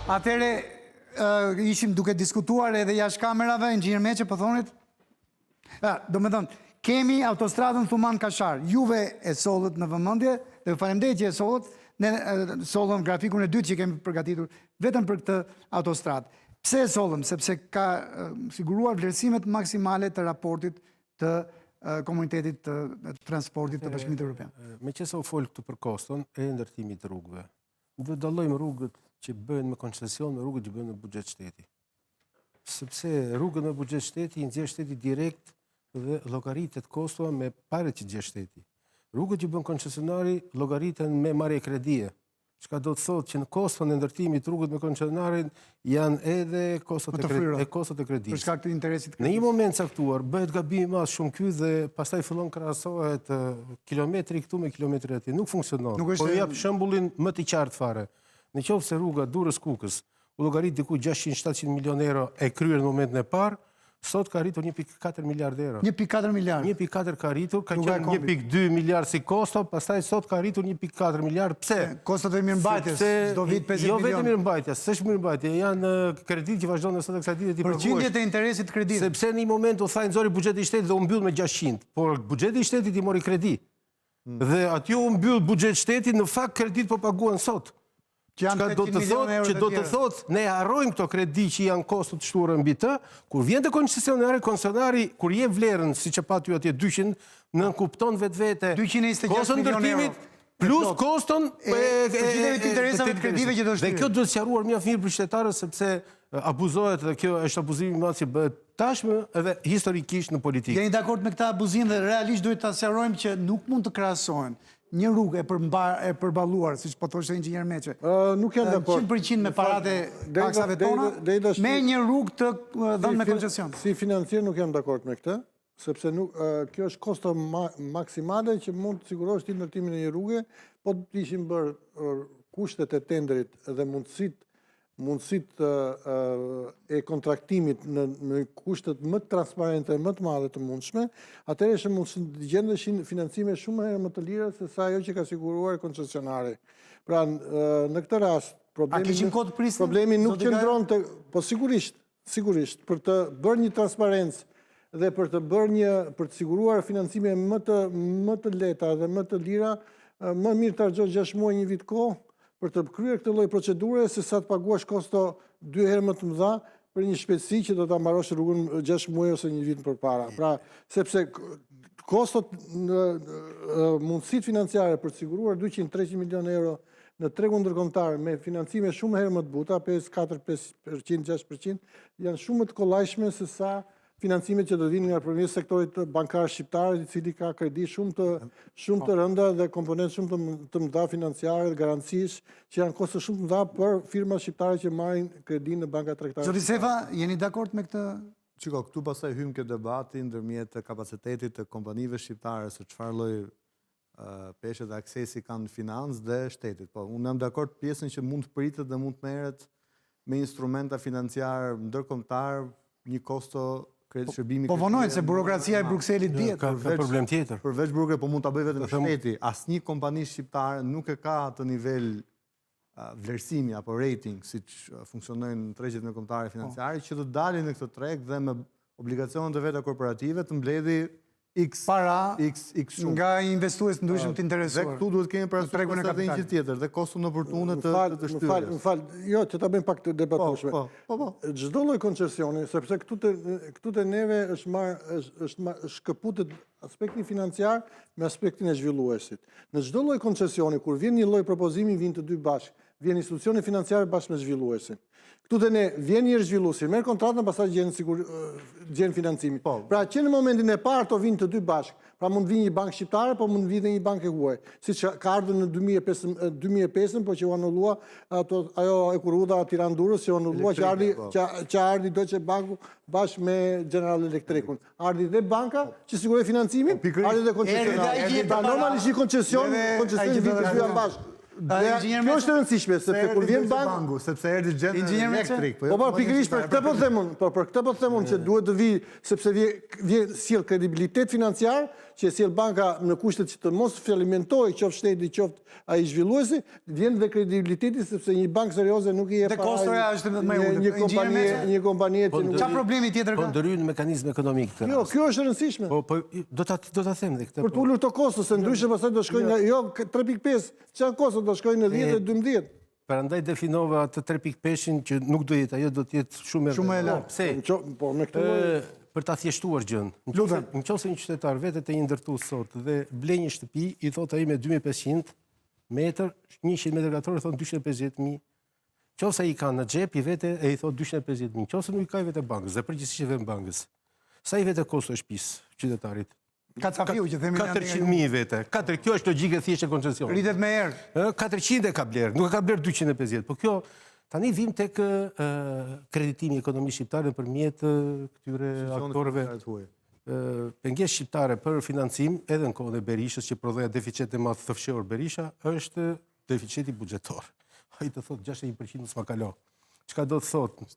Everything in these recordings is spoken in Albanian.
Atëre, ishim duke diskutuar edhe jashtë kamerave, inxhinier Meçe po thonit. Do me thënë, kemi autostradën Thuman-Kashar. Juve e sollët në vëmendje, dhe faleminderit që e sollët, ne sollëm grafikun e dytë që kemi përgatitur vetëm për këtë autostradë. Pse e sollëm? Sepse ka siguruar vlerësimet maksimale të raportit të komunitetit të transportit të Bashkimit Evropian. Me qëse u folë këtu për koston e ndërtimit të rrugëve, do të dallojmë rrugët që bëhen me koncesion me rrugët që bëhen në buxhet shteti. Sepse rrugët në buxhet shteti i nxjerr shteti direkt dhe llogaritet kostova me parat që nxjerr shteti. Rrugët që bën koncesionari llogariten me marrje kredie. Çka do të thotë që në koston e ndërtimit të rrugët me koncesionarin janë edhe kostot e kredisë. Për shkak të interesit të në një moment caktuar bëhet gabim i madh shumë ky dhe pastaj fillon krahasohet kilometri këtu me kilometri aty. Nuk funksionon. Po jap shembullin më të qartë fare. Nëse rruga Durrës-Kukës u llogarit diku 600-700 milion euro e kryer në momentin e parë, sot ka arritur 1.4 miliard euro. 1.4 miliard? 1.4 ka arritur, ka qenë 1.2 miliard si kosto, pastaj sot ka arritur 1.4 miliard. Pse? Kostot e mirëmbajtjes, do vit 50 milion. Jo vetëm mirëmbajtja, s'është mirëmbajtje, janë kreditë që vazhdon në sot e kësaj dite ti paguash. Përqindjet e interesit të kreditit. Sepse në një moment u thajnë nxori buxheti i shtetit dhe u mbyll me 600, por buxheti i shtetit i mori kredi. Dhe aty u mbyll buxheti i shtetit, në fakt kredit po paguhen sot. Që do të thotë, ne harrojmë këto kredi që janë kostot shtuara mbi të, kur vjen te koncesionari, kur jep vlerën, siç e pati atje 200, nën kupton vetvete 226 milion euro plus koston përgjithëve të interesave të kredive që do shtirë. Dhe kjo duhet sqaruar mjaft mirë për qytetarët sepse abuzohet dhe kjo është abuzimi i madh që bëhet tashmë edhe historikisht në politikë. Jeni dakord me këtë abuzim dhe realisht duhet ta sqarojmë që nuk mund të krahasohen një rrugë e përballuar, siç po thoshte inxhinier Meçe. Nuk jam dakord. 100% me paratë taksave tona, me një rrugë të dhënë me koncesion. Si financier nuk jam dakord me këtë, sepse kjo është kosto maksimale që mund të sigurosh ti ndërtimin e një rruge, po të ishin bërë kushtet e tenderit dhe mundësitë e kontraktimit në kushtet më transparente e më të madhe të mundshme, atëherë është mund të gjendeshin financime shumë herë më të lira se sa ajo që ka siguruar koncesionari. Pra, në këtë rast, problemi nuk qëndron të... Po sigurisht, për të bërë një transparencë dhe për të siguruar financime më të lehta dhe më të lira, më mirë të harxosh 6 muaj një vit kohë për të kryer këtë lloj procedure se sa të paguash kosto 2 herë më të mëdha për një shpejtësi që do ta mbarosh rrugën 6 muaj ose një vit përpara. Pra, sepse kostot mundësitë financiare për të siguruar 200-300 milion euro në tregun ndërkombëtar me financime shumë herë më të buta, 5-4%, 6%, janë shumë më të kollajshme se sa financimet që do të vinë nga përmes sektorit bankar shqiptar, i cili ka kredi shumë të rënda dhe komponentë shumë të mëdha financiare dhe garancish që janë kosto shumë të mëdha për firmat shqiptare që marrin kredi në banka tregtare. Zoti Sefa, jeni dakord me këtë? Çiko, këtu pastaj hym ke debati ndërmjet kapacitetit të kompanive shqiptare se çfarë lloj peshë dhe aksesi kanë financë dhe shtetit. Po, unë jam dakord pjesën që mund të pritet dhe mund të merret me instrumenta financiar ndërkombëtar një kosto shërbimi. Po vonojnë se burokracia e Brukselit dihet. Ka problem tjetër. Përveç burokrat, po mund ta bëj vetëm shteti. Asnjë kompani shqiptare nuk e ka atë nivel vlerësimi apo rating siç funksionojnë në tregjet ndërkombëtare financiare që të dalin në këtë treg dhe me obligacionet e veta korporative të mbledhi X shumë nga investues ndryshëm të interesuar. Dhe këtu duhet kemi parasysh edhe një gjë tjetër, dhe kostun oportune të shtyrjes. Më fal, jo, që ta bëjmë pak të debatueshme. Çdo lloj koncesioni, sepse këtu te neve është shkëputet aspekti financiar me aspektin e zhvilluesit. Në çdo lloj koncesioni, kur vjen një lloj propozimi, vijnë të dy bashkë. Vjen institucioni financiar bashkë me zhvilluesin. Këtu te ne vjen një zhvilluesi, merr kontratën, pastaj gjen financimin. Pra që në momentin e parë to vinë të dy bashkë. Pra mund vinë një bankë shqiptare, po mund vinë një bankë e huaj. Siç ka ardhur në 2005, po që u anullua ajo Ekuruda Tiranë-Durrës, që u anullua që ardhi Deutsche Banku bashkë me General Electricun. Ardhi dhe banka që siguroi financimin, ardhi dhe koncesionari. Pra normalisht koncesion vinë të dy bashkë. Kjo është e rëndësishme, sepse kur vjen banku, sepse erdhi General Electric. Po pikërisht për këtë po them unë, që duhet të vi, sepse vjen sjell kredibilitet financiar që sjell banka në kushtet që të mos falimentojë qoftë shteti, qoftë ai zhvilluesi, vjen dhe kredibiliteti sepse një bankë serioze nuk i jep Dhe kostoja është më e ulët. Një kompani që nuk. Çfarë problemi tjetër Po ka? ndërhyjnë mekanizme ekonomik këtë. Jo, kjo është e rëndësishme. Po do ta them dhe këtë. Për të ulur këto kosto, se ndryshe pastaj do shkojnë nga jo 3.5, çan kosto do shkojnë në 10 dhe 12. Prandaj definova atë 3.5-in që nuk do jetë, ajo do të jetë shumë e lartë. Pse? Po me këtë Për ta thjeshtuar gjën. Nëse një qytetar vetë të një ndërtues sot dhe ble një shtëpi, i thot ai me 2500 metër, 100 metër katror, thon 250.000. Nëse ai ka në xhep i vetë e i thot 250.000. Nëse nuk i ka i vetë bankës, dhe përgjithsisht i vën bankës. Sa i vetë kosto e shtëpisë qytetarit? Kacafiu që themi 400.000 vete. Kjo është logjike thjesht e koncesionit. Rritet me herë. 400 e ka bler, nuk e ka bler 250. Po kjo tani vim tek kreditimi ekonomisë shqiptare nëpërmjet këtyre aktorëve. Pengesë shqiptare për financim, edhe në kohën e Berishës që prodhoja deficit e madh të fshehur Berisha, është deficiti buxhetor. Ai të thotë 61% s'ma kalo. Çka do të thotë?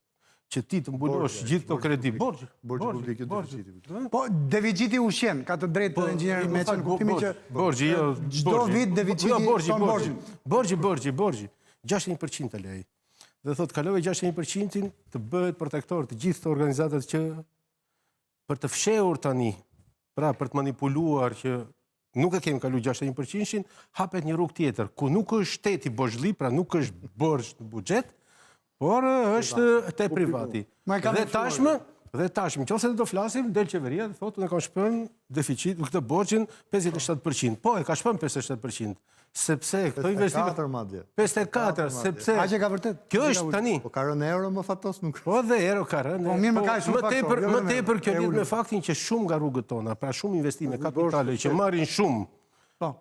Që ti të mbulosh gjithë këto kredi, borxh publik deficiti. Po deficiti ushqen, ka të drejtë inxhinier Meçi në kuptimin që borxhi jo çdo vit deficiti ton borxhin. Borxhi 61% e lej. Dhe thotë kalove 61%-in të bëhet protektor të gjithë të organizatat që për të fshehur tani, pra për të manipuluar që nuk e kemi kalu 61%-in, hapet një rrugë tjetër, ku nuk është shteti borxhli, pra nuk është borxh në buxhet, por është te privati. Dhe tashmë, nëse do flasim, del qeveria dhe thotë ne kam shpërnë deficit, këtë borxhin 57%. Po, e ka shpërnë 57%, sepse këto investime 54 madje. 54, sepse A që ka vërtet? Kjo është tani. Po ka rënë euro më fatos nuk. Po dhe euro ka rënë. Po mirë më ka shumë faktor. Më tepër kjo lidhet me faktin që shumë nga rrugët tona, pra shumë investime kapitale që marrin shumë.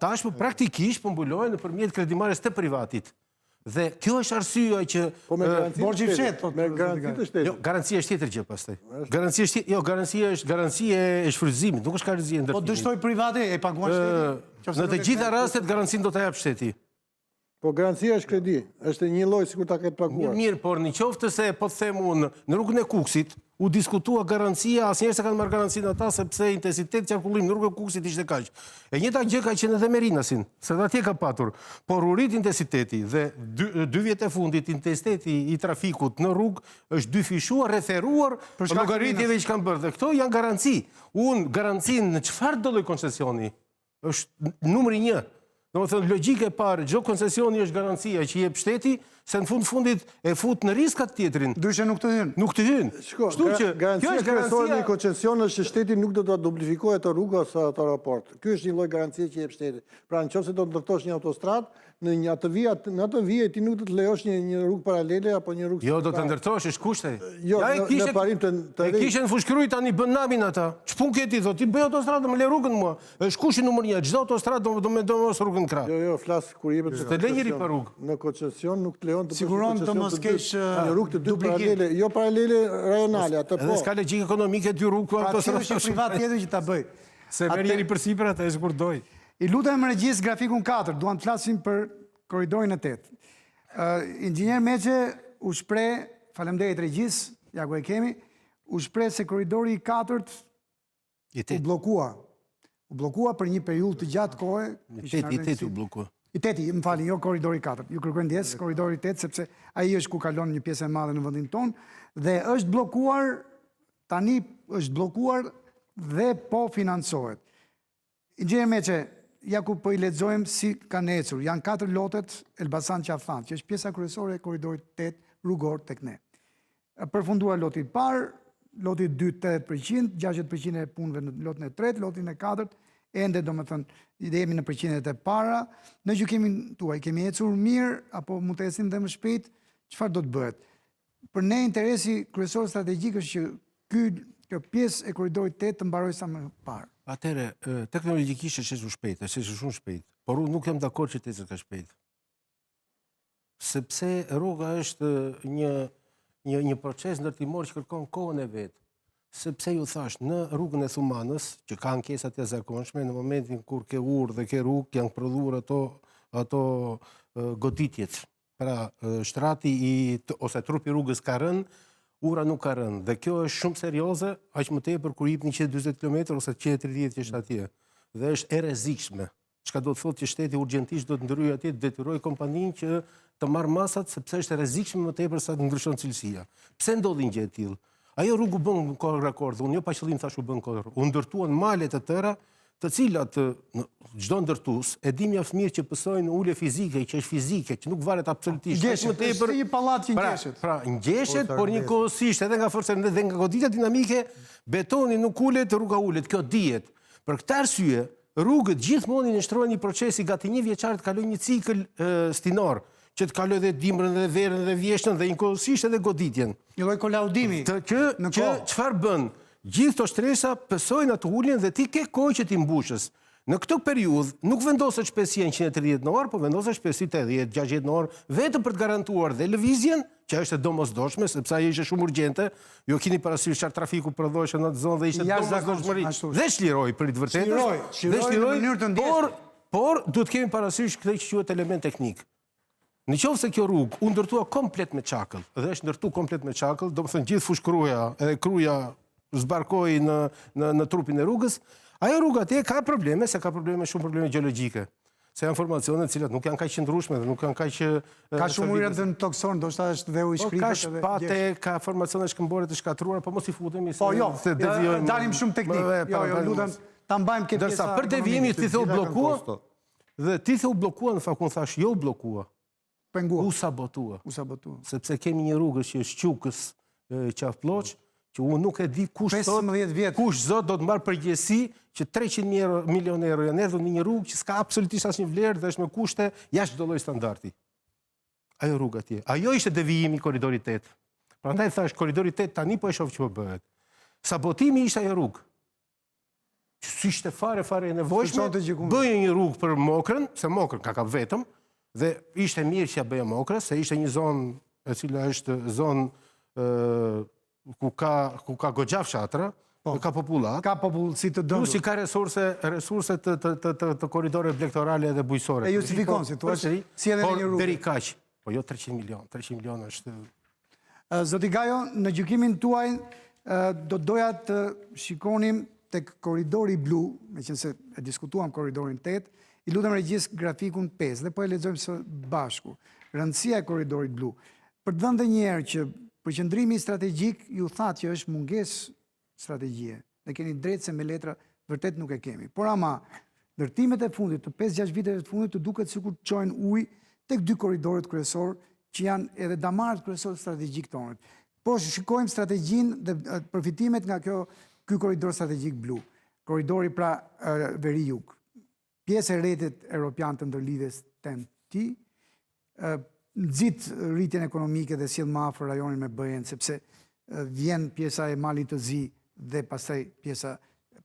Tashmë praktikisht po mbulohen nëpërmjet kredimarrjes të privatit. Dhe kjo është arsyeja që borxhi fshet, me garanci të shtetit. Jo, garancia është tjetër gjë pastaj. Garancia është garancia e shfrytëzimit, nuk është garancia e ndërtimit. Po dështoj private e paguan shteti. Në të gjitha rastet garancinë do ta jap shteti. Po garancia është kredi, është një lloj sikur ta ketë paguar. Mirë, por në qoftë se po të them unë në rrugën e Kuksit u diskutua garancia, asnjëherë s'e kanë marrë garancinë ata sepse intensiteti qarkullim në rrugën e Kuksit ishte kaq. E njëjta gjë ka qenë edhe me Rinasin, se atje ka patur, por u rrit intensiteti dhe 2 vjet e fundit intensiteti i trafikut në rrugë është dyfishuar, referuar për llogaritjeve që kanë bërë. Dhe këto janë garanci. Unë garancinë në çfarë do lloj koncesioni është numri 1. Domethënë logjika e parë, çdo koncesioni është garancia që jep shteti, se në fundit e fut në risk atë tjetrin. Ndryshe nuk të hyn. Nuk të hyn. Kështu që garancia kryesore në koncesion është që shteti nuk do të duplifikojë ato rrugë ose ato raport. Ky është një lloj garancie që jep shteti. Pra nëse do të ndërtosh një autostradë, në atë vijë ti nuk do të lejosh një rrugë paralele apo një rrugë. Jo, do të ndërtosh, është kushte. Jo, në parim të kishen fushkruj tani bën namin ata. Ç'pun ke ti thotë, ti bëj autostradë më le rrugën mua. Është kushti numër 1, çdo autostradë do më mos rrugën krah. Jo, flas kur jepet të lë njëri për rrugë. Në koncesion nuk të lejon të siguron të mos kesh një rrugë të dy paralele, jo paralele rajonale, atë po. Edhe s'ka logjikë ekonomike 2 rrugë ku autostradë është privat tjetër që ta bëj. Se merr njëri përsipër atë është kur doj. I lutem regjis grafikun 4, duam të flasim për korridorin e 8. Inxhinier Meçi u shpreh, faleminderit regjis, ja ku e kemi, u shpreh se korridori i 4-t u bllokua. U bllokua për një periudhë të gjatë kohe. I 8 u bllokua. I 8, më falni, jo korridori 4. Ju kërkoj ndjes korridori 8 sepse ai është ku kalon një pjesë e madhe në vendin ton dhe është bllokuar tani është bllokuar dhe po financohet. Inxhinier Meçi, ja ku po i lexojmë si kanë ecur. Janë 4 lotet Elbasan Qafan, që është pjesa kryesore e korridorit 8 rrugor tek ne. Përfunduar loti i parë, loti i dytë 80%, 60% e punëve në lotin e tretë, lotin e katërt, ende domethënë jemi në përqindjet e para. Në gjykimin tuaj kemi ecur mirë apo mund të ecim dhe më shpejt? Çfarë do të bëhet? Për ne interesi kryesor strategjik është që kjo pjesë e korridorit 8 të mbarojë sa më parë. Atëre, teknologjikisht është shpejt, është shumë shpejt, por unë nuk jam dakord që të ecë ka shpejt. Sepse rruga është një proces ndërtimor që kërkon kohën e vet. Sepse ju thash, në rrugën e Thumanës, që ka ankesat e zakonshme, në momentin kur ke urë dhe ke rrugë, janë prodhuar ato goditjet. Pra, shtrati ose trupi rrugës ka rënë, ura nuk ka rënë. Dhe kjo është shumë serioze, aq më tepër kur jep 140 km ose 130 që është atje. dhe është e rrezikshme. Çka do të thotë që shteti urgjentisht do të ndryjë atje, të detyrojë kompaninë që të marrë masat sepse është e rrezikshme më tepër sa të ndryshon cilësia. Pse ndodhi një gjë e tillë? Ajo rrugë u bën kohë rekord, unë jo pa qëllim thash u bën kohë rekord. U ndërtuan male të tëra, të cilat çdo ndërtues e di mjaft mirë që pësojnë ulje fizike, që është fizike, që nuk varet absolutisht. Ngjeshet, është një pallat që ngjeshet. Pra, ngjeshet, por njëkohësisht edhe nga forca dhe nga goditja dinamike, betoni nuk ulet, rruga ulet, kjo dihet. Për këtë arsye, rrugët gjithmonë i nështrojnë një procesi gati 1 vjeçar të kalojë një cikël stinor, që të kalojë dhe dimrën dhe verën dhe vjeshtën dhe njëkohësisht edhe goditjen. Një lloj kolaudimi. Që çfarë bën? Gjithë këto shtresa pësojnë atë uljen dhe ti ke kohë që ti mbushës. Në këtë periudhë nuk vendoset shpesia 130 në orë, po vendoset shpesia 80-60 në orë, vetëm për të garantuar dhe lëvizjen, që është e domosdoshme, sepse ajo ishte shumë urgjente, jo keni parasysh çfarë trafiku prodhohej në atë zonë dhe ishte domosdoshmëri. Dhe çliroi për të vërtetë. Çliroi në mënyrë të ndjeshme. Por duhet kemi parasysh këtë që quhet element teknik. Në qoftë se kjo rrugë u ndërtua komplet me çakëll, dhe është ndërtuar komplet me çakëll, domethënë gjithë fushkruja edhe kruja zbarkoi në trupin e rrugës, ajo rrugë atje ka probleme, shumë probleme gjeologjike. Se janë formacione të cilat nuk janë kaq qëndrueshme dhe nuk janë kaq ka shumë ujë të tokson, ndoshta është dhe u i shkritur ka shpate, ka formacione shkëmbore të shkatruara, po mos i futemi se se devijojmë. Dalim shumë teknik. Jo, lutem, ta mbajmë këtë pjesë. Ndërsa për devijimin ti the u bllokua dhe ti the u bllokua, në fakt unë thash jo u bllokua. Pengua. U sabotua. Sepse kemi një rrugë që është Qukës Qafploq, që unë nuk e di kush zot do të marrë përgjegjësi që 300 milion euro janë hedhur në një rrugë që s'ka absolutisht asnjë vlerë dhe është me kushte jashtë çdo lloji standardi. Ajo rrugë atje. Ajo ishte devijimi i korridorit 8. Prandaj thash korridori 8 tani po e shoh që po bëhet. Sabotimi ishte ajo rrugë. Si ishte fare e nevojshme, bëjë një rrugë për Mokrën, se Mokrën ka kap vetëm, dhe ishte mirë që ja bëja Mokrës, se ishte një zonë e cila është zonë ku ka goxha fshatra, ka popullat. Ka popullsi të dëmtur. Plus që ka resurse të korridore blegtorale dhe bujqësore. E justifikon situatë, si edhe një rrugë. Deri kaq. Po jo 300 milion. 300 milion është... Zoti Gajo, në gjykimin tuaj, do doja të shikonim tek korridori blu, me qenë se e diskutuam korridorin 8, i lutem regjis grafikun 5, dhe po e lexojmë së bashku. Rëndësia e korridorit blu. Për të dhënë një herë që përqendrimi strategjik ju thatë që është munges strategjie. Ne keni drejtë se me letra vërtet nuk e kemi. Por ama, ndërtimet e fundit, të 5-6 viteve të fundit, të duket sikur të çojnë ujë tek 2 korridoret kryesor, që janë edhe damarët kryesor strategjik tonë. Po shikojmë strategjinë dhe përfitimet nga ky korridor strategjik blu. Korridori pra veri jug. Pjesë e rrjetit evropian të ndërlidhjes TEN-T, nxit rritjen ekonomike dhe sjell më afër rajonin me BE-n, sepse vjen pjesa e Malit të Zi dhe pastaj pjesa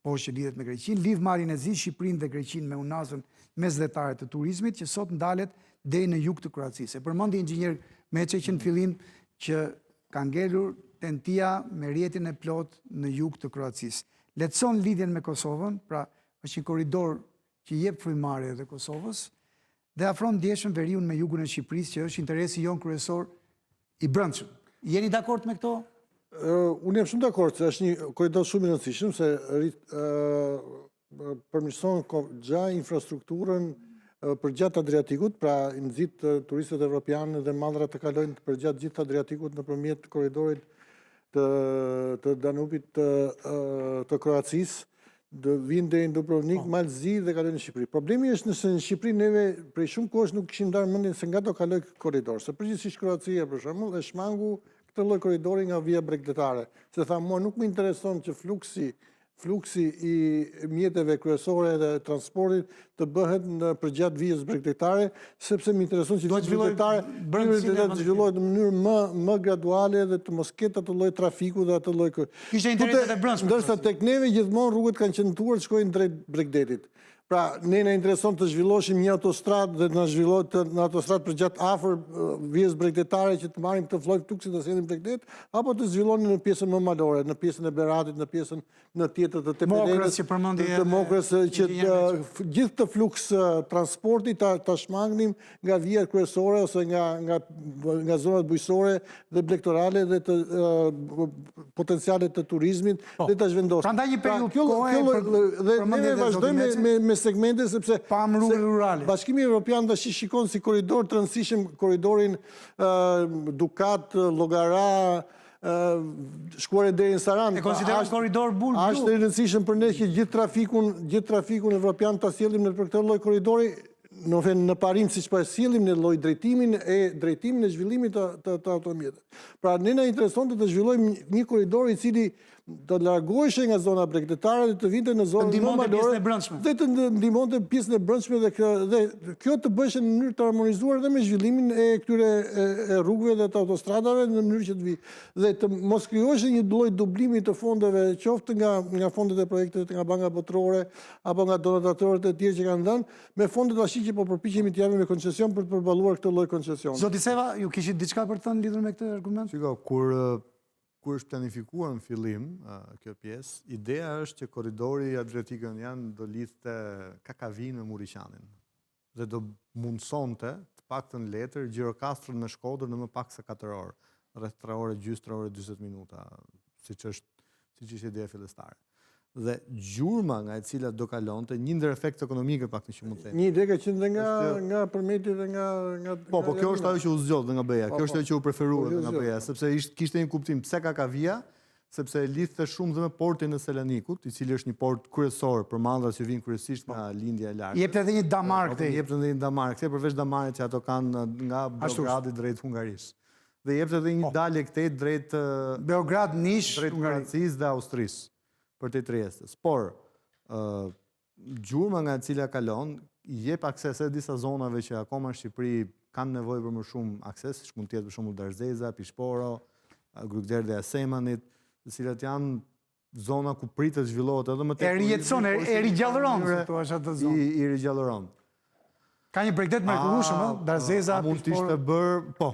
poshtë që lidhet me Greqinë, lidh Malin e Zi, Shqipërinë dhe Greqinë me unazën mesdhetare të turizmit, që sot ndalet deri në jug të Kroacisë. Përmendi inxhinier Meçi që në fillim që ka ngelur TEN-T-ja me rrjetin e plot në jug të Kroacisë. Lehtëson lidhjen me Kosovën, pra është një korridor që jep frymëmarrje edhe Kosovës, dhe afron ndjeshëm veriun me jugun e Shqipërisë, që është interesi jon kryesor i brendshëm. Jeni dakord me këto? Unë jam shumë dakord se është një korridor shumë i rëndësishëm, se përmirëson gja infrastrukturën për gjatë Adriatikut, pra nxit turistët evropianë dhe mallrat të kalojnë për gjatë gjithë Adriatikut nëpërmjet korridorit të Danubit të Kroacisë, dhe vinë deri në Dubrovnik, Malzi dhe kalojnë në Shqipëri. Problemi është nëse në Shqipëri neve prej shumë kohësh nuk kishim ndarë mendjen se nga do kaloj korridor. Se përgjithsisht Kroacia për shembull e shmangu këtë lloj korridori nga vija bregdetare. Se tha mua nuk më intereson që fluksi i mjeteve kryesore dhe transportit të bëhet përgjatë vijës bregdetare, sepse më intereson që vija bregdetare të zhvillohet në mënyrë më graduale dhe të mos ketë atë lloj trafiku dhe atë lloj. Ishte interesat e brendshme. Ndërsa tek neve gjithmonë rrugët kanë qëndruar të shkojnë drejt Bregdetit. Pra, ne na intereson të zhvilloshim një autostradë dhe na zhvillohet në autostradë për gjatë afër vijës bregdetare që të marrim këtë floj fluksi të sjellim bregdet, apo të zhvilloni në pjesën më malore, në pjesën e Beratit, në pjesën në tjetër të Tepelenës, të Mokrës, që gjithë të fluks transporti ta shmangnim nga vijat kryesore ose nga zonat bujqësore dhe blegtorale dhe të potencialet të turizmit dhe ta zhvendosim. Prandaj një periudhë kohe dhe ne vazhdojmë me segmente sepse rrugë rurale. Bashkimi Evropian tash shikon si korridor të rëndësishëm korridorin Dukat, Llogara, shkuar deri në Saran. E konsideron korridor blu. Është i rëndësishëm për ne që gjithë trafikun evropian ta sjellim në për këtë lloj korridori, në parim siç po e sjellim në lloj drejtimin e zhvillimit të automjeteve. Pra ne na interesonte të zhvillojmë një korridor i cili të largoheshe nga zona bregdetare dhe të vinte në zonën më malore dhe të ndihmonte pjesën e brendshme dhe kjo të bëhej në mënyrë të harmonizuar dhe me zhvillimin e këtyre rrugëve dhe të autostradave në mënyrë që të vi dhe të mos krijohej një lloj dublimi të fondeve, qoftë nga fondet e projekteve nga banka botërore apo nga donatorët e tjerë që kanë dhënë, me fondet tash që po përpiqemi të japim me koncesion për të përballuar këtë lloj koncesioni. Zoti Seva, ju kishit diçka për të thënë lidhur me këtë argument? Shiko, kur është planifikuar në fillim kjo pjesë, ideja është që korridori Adriatik-Jonian do lidhte Kakavin me Muriqanin dhe do mundsonte të paktën letër Gjirokastrën në Shkodër në më pak se 4 orë, rreth 3 orë gjysmë, 3 orë 40 minuta, siç ishte ideja fillestare. Dhe gjurma nga e cila do kalonte, një ndër efekt ekonomike pak që mund të themi. Një ide ka qenë nga përmeti dhe nga Po, kjo është ajo që u zgjodh nga BE-ja, kjo është ajo që u preferuar nga BE-ja, sepse kishte një kuptim pse Kakavia, sepse lidhte shumë dhe me portin e Selanikut, i cili është një port kryesor për mallrat që vijnë kryesisht nga lindja e largët. Jepte edhe një damar këtej. Jepte edhe një damar këtej, përveç damarit që ato kanë nga Beogradi drejt Hungarisë. Dhe jepte edhe një dalje këtej drejt Beograd, Niš, drejt Francisë dhe Austrisë për të Triestës. Por, gjurma nga e cila kalon, jep akses e disa zonave që akoma në Shqipëri kanë nevojë për më shumë akses, siç mund të jetë për shembull Darzeza, Pishporo, Grykderdha e Semanit, të cilat janë zona ku pritet zhvillohet edhe më tepër. E rigjallëron, si thua atë zonë. I rigjallëron. Ka një bregdet mrekullueshëm, Darzeza, Pishporo.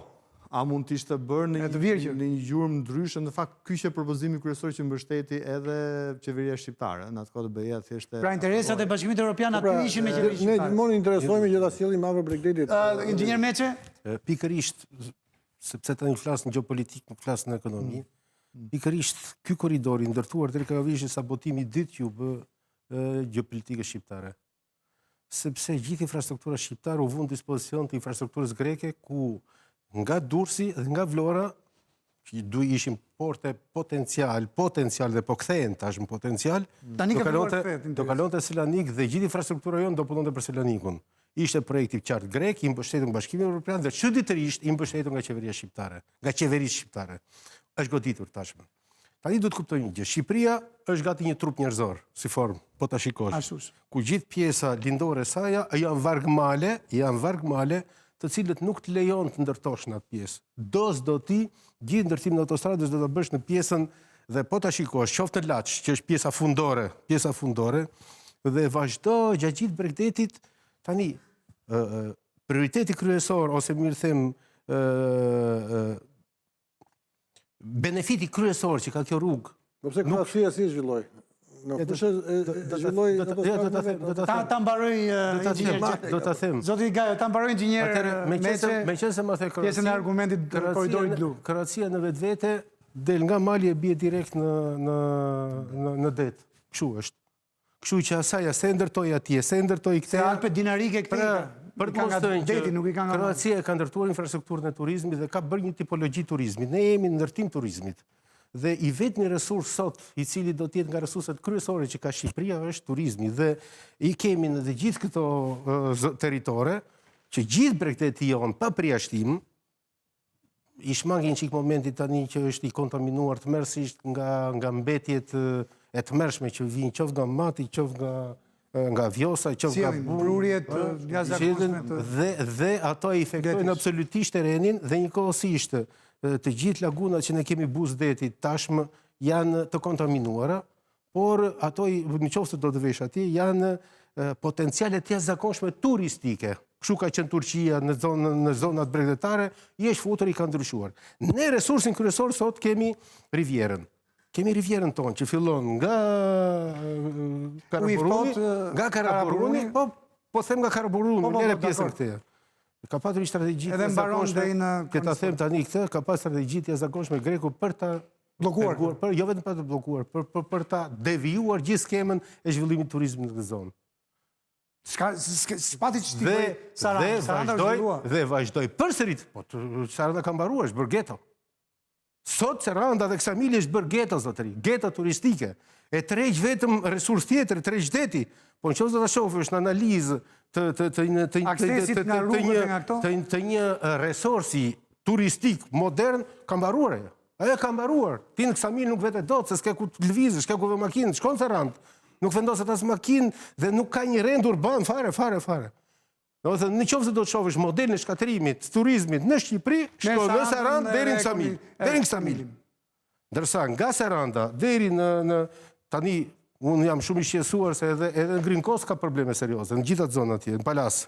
A mund të ishte bërë në një gjurmë ndryshme? Në fakt, ky ishte propozimi kryesor që mbështeti edhe qeveria shqiptare. Në atë kohë BE-ja thjesht. Pra interesat e Bashkimit Evropian aty ishin me qeverinë shqiptare. Ne gjithmonë interesojmë që ta sjellim afër bregdetit. Inxhinier Meçe? Pikërisht, sepse tani flas në gjeopolitikë, nuk flas në ekonomi. Pikërisht ky korridor i ndërtuar deri ka vishë sabotimi i dytë që u bë gjeopolitikës shqiptare. Sepse gjithë infrastruktura shqiptare u vënë në dispozicion të infrastrukturës greke ku nga Durrësi dhe nga Vlora, që ishin porte potencial dhe po kthehen tash në potencial, do kalonte Selanik dhe gjithë infrastruktura jonë do punonte për Selanikun. Ishte projekti qartë grek, i mbështetur nga Bashkimi Evropian dhe çuditërisht i mbështetur nga qeveria shqiptare, nga qeverisë shqiptare. Është goditur tashmë. Tani duhet të kuptojmë një gjë. Shqipëria është gati një trup njerëzor, si formë, po ta shikosh. Ku gjithë pjesa lindore e saj janë vargmale, të cilët nuk të lejon të ndërtosh në atë pjesë. Do ti, gjithë ndërtimin e autostradës do ta bësh në pjesën dhe po ta shikosh, qoftë në Laç, që është pjesa fundore, dhe vazhdo gjatë gjithë bregdetit, tani, prioriteti kryesor, ose mirë them, benefiti kryesor që ka kjo rrugë. Pse Kroacia si zhvilloi? Ta mbaroj inxhinier. Do ta them. Zoti Gajo, ta mbaroj inxhinier Meçe. Meqense më the pjesën e argumentit të korridorit blu. Kroacia në vetvete del nga mali e bie direkt në det. Kështu është. Kështu që asaj se ndërtoi atje, se ndërtoi këtë. Se Alpet Dinarike këtej. Për të mos thënë që Kroacia ka ndërtuar infrastrukturën e turizmit dhe ka bërë një tipologji turizmit. Ne jemi në ndërtim turizmit. Dhe i vetmi resurs sot, i cili do të jetë nga resurset kryesore që ka Shqipëria, është turizmi. Dhe i kemi në të gjithë këto territore, që gjithë bregdeti jonë pa përjashtim, i shmangin çik momentit tani që është i kontaminuar tmerrsisht nga mbetjet e tmerrshme që vijnë qoftë nga mati, qoftë nga vjosa, qoftë nga brurjet jashtëzakonshme dhe ato i infektojnë absolutisht terrenin dhe njëkohësisht të gjithë lagunat që ne kemi buzdetit tashmë janë të kontaminuara, por ato në qoftë do të vesh atje janë potenciale të jashtëzakonshme turistike. Kështu ka qenë Turqia në zonat bregdetare, i është futur, i ka ndryshuar. Ne resursin kryesor sot kemi Rivierën. Kemi Rivierën tonë që fillon nga Karaburuni, po them nga Karaburuni, njëre pjesën këtë. Ka patur një strategji të jashtëzakonshme, këta them tani këtë, ka patur strategji të jashtëzakonshme greku për ta Blokuar. Jo vetëm për të blokuar, për ta devijuar gjithë skemën e zhvillimit të turizmit në këtë zonë. S'pati që t'i bëj Saranda zhvillua. Dhe vazhdoj përsërit, po Saranda ka mbaruar, është bërë geto. Sot Saranda dhe Ksamili është bërë geto, zotëri, geto turistike. E tërheq vetëm resurs tjetër, tërheq deti, po në qoftë do ta shohësh në analizë të një resursi turistik modern, ka mbaruar ajo. Ajo ka mbaruar. Ti në Ksamil nuk vete dot, se s'ke ku të lëvizësh, s'ke ku ve makinë, shkon në Sarandë. Nuk vendoset as makinë dhe nuk ka një rend urban fare. Do të thënë, në qoftë se do të shohësh modelin e shkatërimit, turizmit në Shqipëri, shko në Sarandë deri në Ksamil. Deri në Ksamil. Ndërsa nga Saranda deri në tani unë jam shumë i shqetësuar se edhe në Green Coast ka probleme serioze, në gjitha zonat atje, në Palas.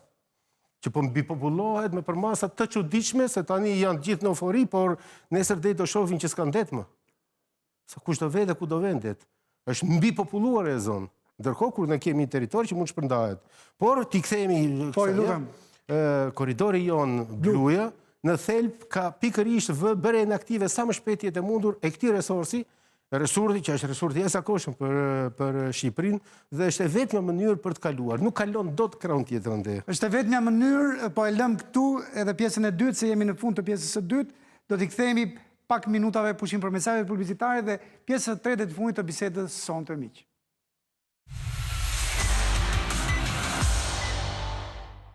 Që po mbipopullohet me përmasa të çuditshme, se tani janë gjithë në eufori, por nesër deri do shohin që s'kan det më. Sa kush do vete, ku do vendet. Është mbipopulluar e zonë. Ndërkohë kur ne kemi një territor që mund shpërndahet. Por ti kthehemi koridori jon bluja, në thelb ka pikërisht bërjen aktive sa më shpejt jetë e mundur e këtij resursi që është resursi jashtëzakonshëm për Shqipërinë dhe është e vetmja mënyrë për të kaluar. Nuk kalon dot krahun tjetër ande. Është e vetmja mënyrë, po e lëm këtu edhe pjesën e dytë, se jemi në fund të pjesës së dytë, do t'i kthehemi pak minutave pushim për mesazhet publicitare dhe pjesën e tretë të fundit të bisedës sonte miq.